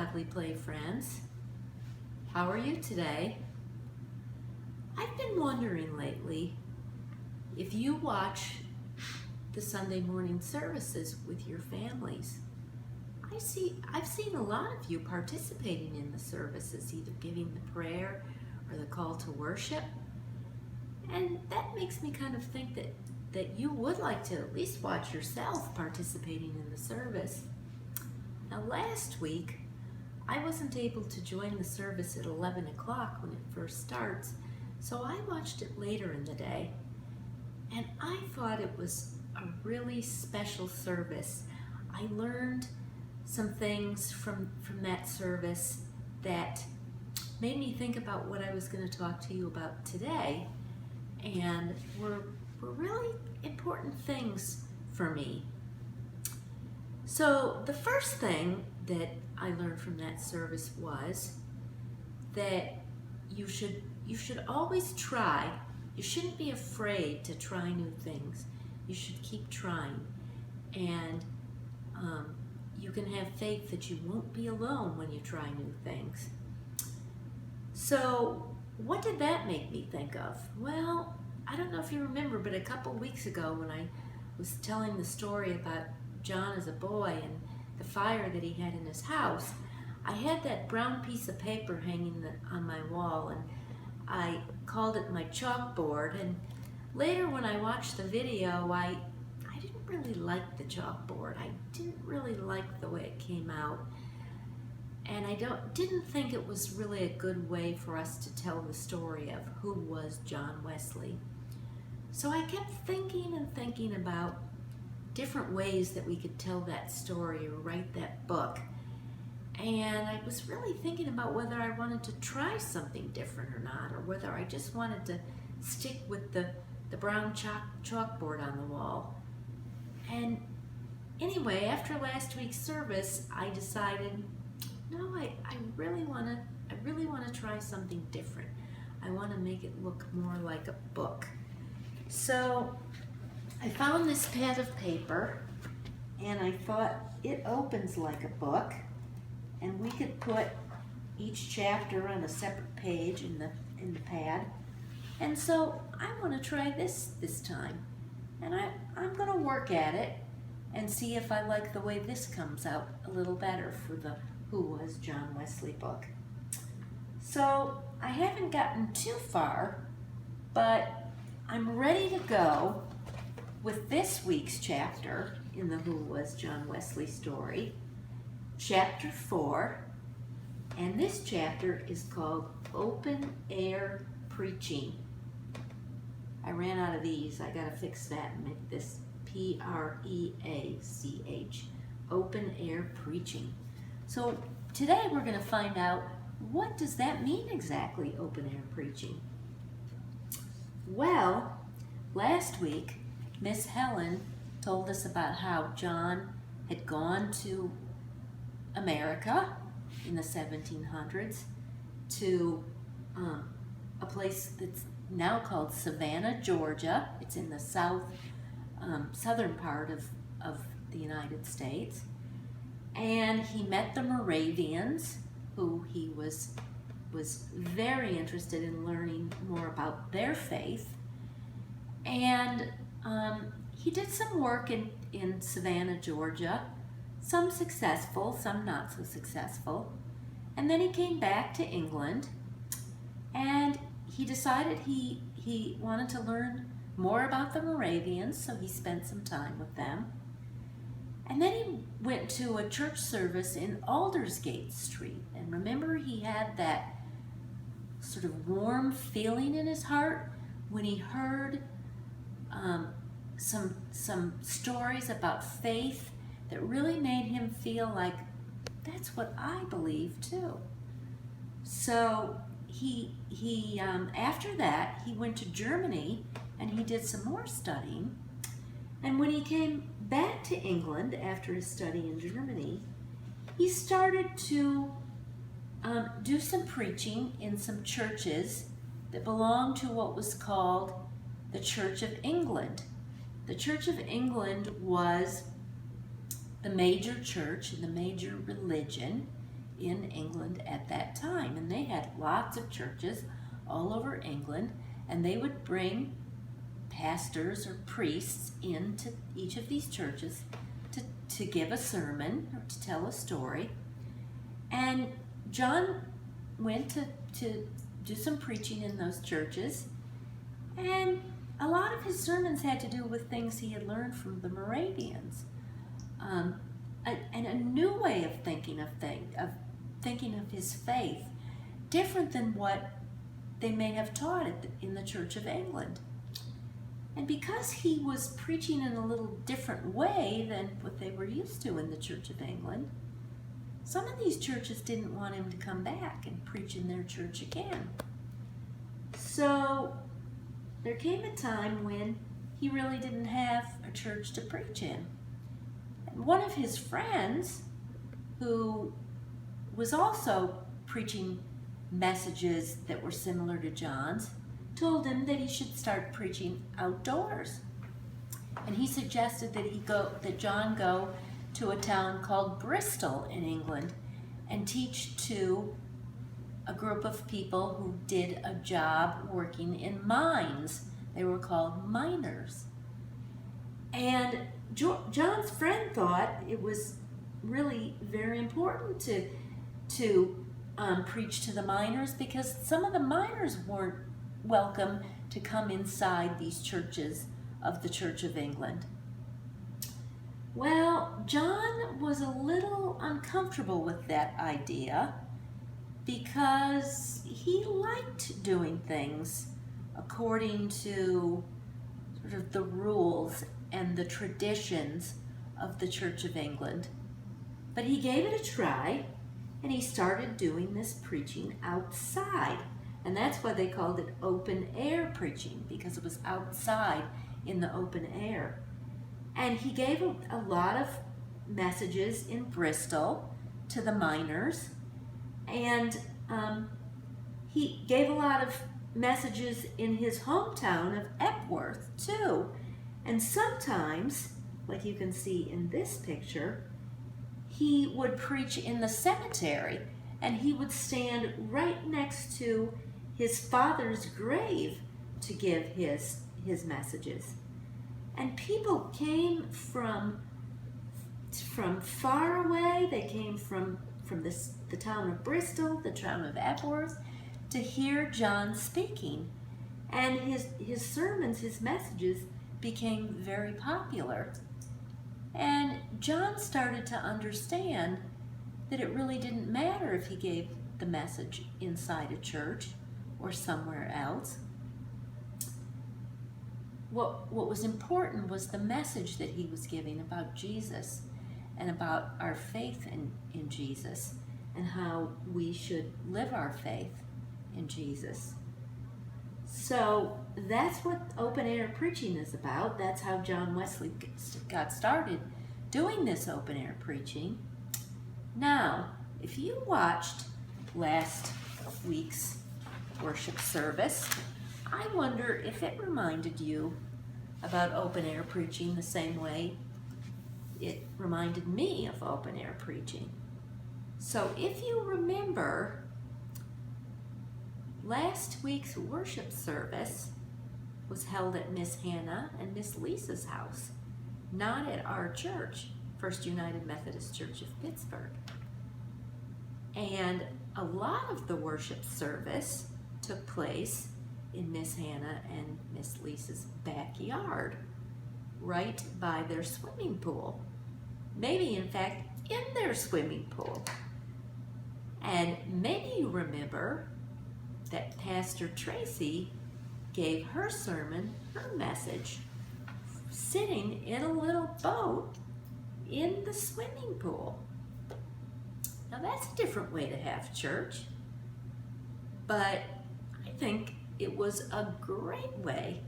Godly Play friends. How are you today? I've been wondering lately if you watch the Sunday morning services with your families. I've seen a lot of you participating in the services, either giving the prayer or the call to worship. And that makes me kind of think that you would like to at least watch yourself participating in the service. Now last week, I wasn't able to join the service at 11 o'clock when it first starts, so I watched it later in the day. And I thought it was a really special service. I learned some things from that service that made me think about what I was going to talk to you about today, and were really important things for me. So the first thing that I learned from that service was that you should always try. You shouldn't be afraid to try new things. You should keep trying, and you can have faith that you won't be alone when you try new things. So what did that make me think of? Well, I don't know if you remember, but a couple weeks ago when I was telling the story about John as a boy and the fire that he had in his house, I had that brown piece of paper hanging on my wall, and I called it my chalkboard. And later when I watched the video, I didn't really like the chalkboard. I didn't really like the way it came out, and I didn't think it was really a good way for us to tell the story of who was John Wesley. So I kept thinking and thinking about different ways that we could tell that story or write that book. And I was really thinking about whether I wanted to try something different or not, or whether I just wanted to stick with the brown chalkboard on the wall. And anyway, after last week's service, I decided, no, I really want to try something different. I want to make it look more like a book. So I found this pad of paper, and I thought it opens like a book, and we could put each chapter on a separate page in the pad. And so I want to try this time, and I'm going to work at it and see if I like the way this comes out a little better for the Who Was John Wesley book. So I haven't gotten too far, but I'm ready to go with this week's chapter in the Who Was John Wesley story, chapter 4, and this chapter is called Open Air Preaching. I ran out of these. I gotta fix that and make this P-R-E-A-C-H, Open Air Preaching. So today we're gonna find out, what does that mean exactly, open air preaching? Well, last week, Miss Helen told us about how John had gone to America in the 1700s to a place that's now called Savannah, Georgia. It's in the southern part of the United States. And he met the Moravians, who he was very interested in learning more about their faith. And he did some work in Savannah, Georgia, some successful, some not so successful. And then he came back to England, and he decided he wanted to learn more about the Moravians, so he spent some time with them. And then he went to a church service in Aldersgate Street. And remember, he had that sort of warm feeling in his heart when he heard some stories about faith that really made him feel like, that's what I believe too. So he after that, he went to Germany and he did some more studying. And when he came back to England after his study in Germany, he started to do some preaching in some churches that belonged to what was called the Church of England. The Church of England was the major church and the major religion in England at that time, and they had lots of churches all over England, and they would bring pastors or priests into each of these churches to give a sermon or to tell a story. And John went to do some preaching in those churches, and a lot of his sermons had to do with things he had learned from the Moravians, and a new way of thinking of his faith, different than what they may have taught in the Church of England. And because he was preaching in a little different way than what they were used to in the Church of England, some of these churches didn't want him to come back and preach in their church again. So there came a time when he really didn't have a church to preach in. And one of his friends, who was also preaching messages that were similar to John's, told him that he should start preaching outdoors. And he suggested that John go to a town called Bristol in England and teach to a group of people who did a job working in mines. They were called miners. And John's friend thought it was really very important to preach to the miners, because some of the miners weren't welcome to come inside these churches of the Church of England. Well, John was a little uncomfortable with that idea because he liked doing things according to sort of the rules and the traditions of the Church of England. But he gave it a try, and he started doing this preaching outside. And that's why they called it open air preaching, because it was outside in the open air. And he gave a lot of messages in Bristol to the miners, and he gave a lot of messages in his hometown of Epworth too. And sometimes, like you can see in this picture, he would preach in the cemetery, and he would stand right next to his father's grave to give his messages. And people came from far away. They came from the town of Bristol, the town of Epworth, to hear John speaking. And his sermons, his messages, became very popular. And John started to understand that it really didn't matter if he gave the message inside a church or somewhere else. What was important was the message that he was giving about Jesus and about our faith in Jesus and how we should live our faith in Jesus. So that's what open air preaching is about. That's how John Wesley got started doing this open air preaching. Now, if you watched last week's worship service, I wonder if it reminded you about open air preaching the same way it reminded me of open air preaching. So if you remember, last week's worship service was held at Miss Hannah and Miss Lisa's house, not at our church, First United Methodist Church of Pittsburgh. And a lot of the worship service took place in Miss Hannah and Miss Lisa's backyard, right by their swimming pool. Maybe, in fact, in their swimming pool. And maybe you remember that Pastor Tracy gave her sermon, her message, sitting in a little boat in the swimming pool. Now that's a different way to have church, but I think it was a great way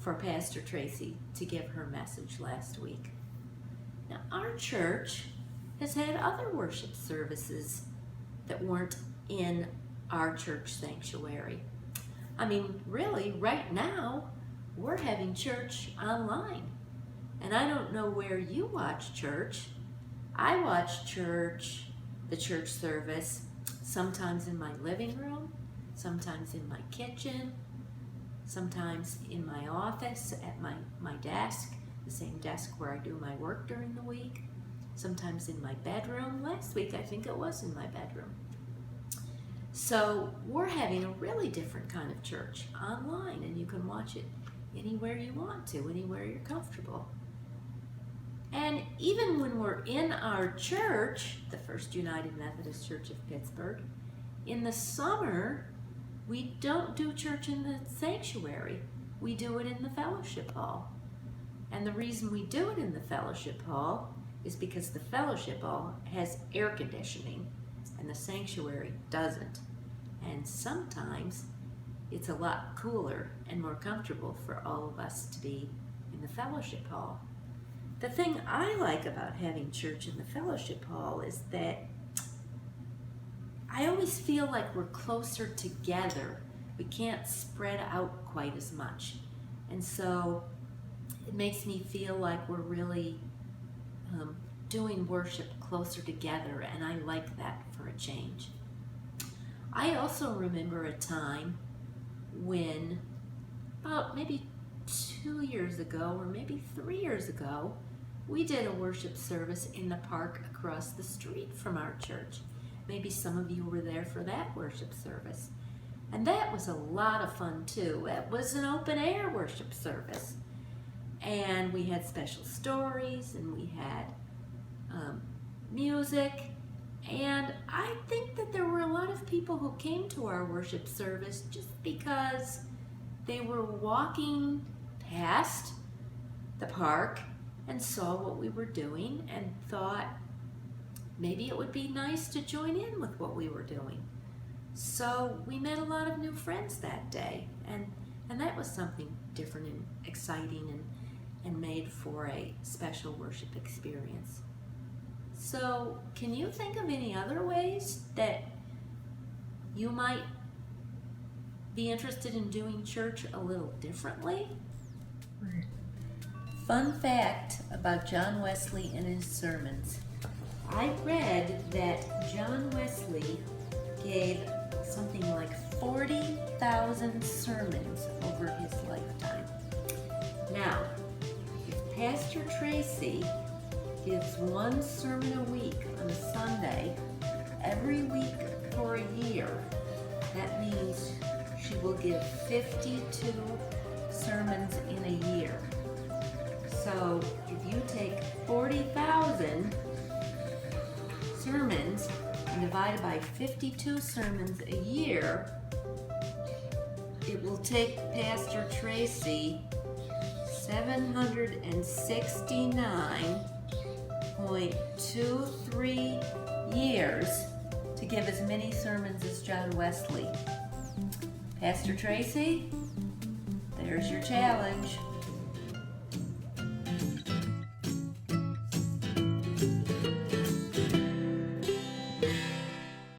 for Pastor Tracy to give her message last week. Now our church has had other worship services that weren't in our church sanctuary. I mean, really, right now, we're having church online. And I don't know where you watch church. I watch church the church service, sometimes in my living room, sometimes in my kitchen, sometimes in my office at my desk, the same desk where I do my work during the week, sometimes in my bedroom. Last week I think it was in my bedroom. So we're having a really different kind of church online, and you can watch it anywhere you want to, anywhere you're comfortable. And even when we're in our church, the First United Methodist Church of Pittsburgh, in the summer, we don't do church in the sanctuary. We do it in the fellowship hall. And the reason we do it in the fellowship hall is because the fellowship hall has air conditioning and the sanctuary doesn't. And sometimes it's a lot cooler and more comfortable for all of us to be in the fellowship hall. The thing I like about having church in the fellowship hall is that I always feel like we're closer together. We can't spread out quite as much. And so it makes me feel like we're really doing worship closer together, and I like that for a change. I also remember a time when, about maybe 2 years ago or maybe 3 years ago, we did a worship service in the park across the street from our church. Maybe some of you were there for that worship service. And that was a lot of fun too. It was an open air worship service. And we had special stories, and we had music. And I think that there were a lot of people who came to our worship service just because they were walking past the park and saw what we were doing and thought maybe it would be nice to join in with what we were doing. So we met a lot of new friends that day, and that was something different and exciting and made for a special worship experience. So can you think of any other ways that you might be interested in doing church a little differently? Fun fact about John Wesley and his sermons. I read that John Wesley gave something like 40,000 sermons over his lifetime. Now, if Pastor Tracy gives one sermon a week on a Sunday, every week for a year, that means she will give 52 sermons in a year. So if you take 40,000 sermons and divide it by 52 sermons a year, it will take Pastor Tracy 769.23 years to give as many sermons as John Wesley. Pastor Tracy, there's your challenge.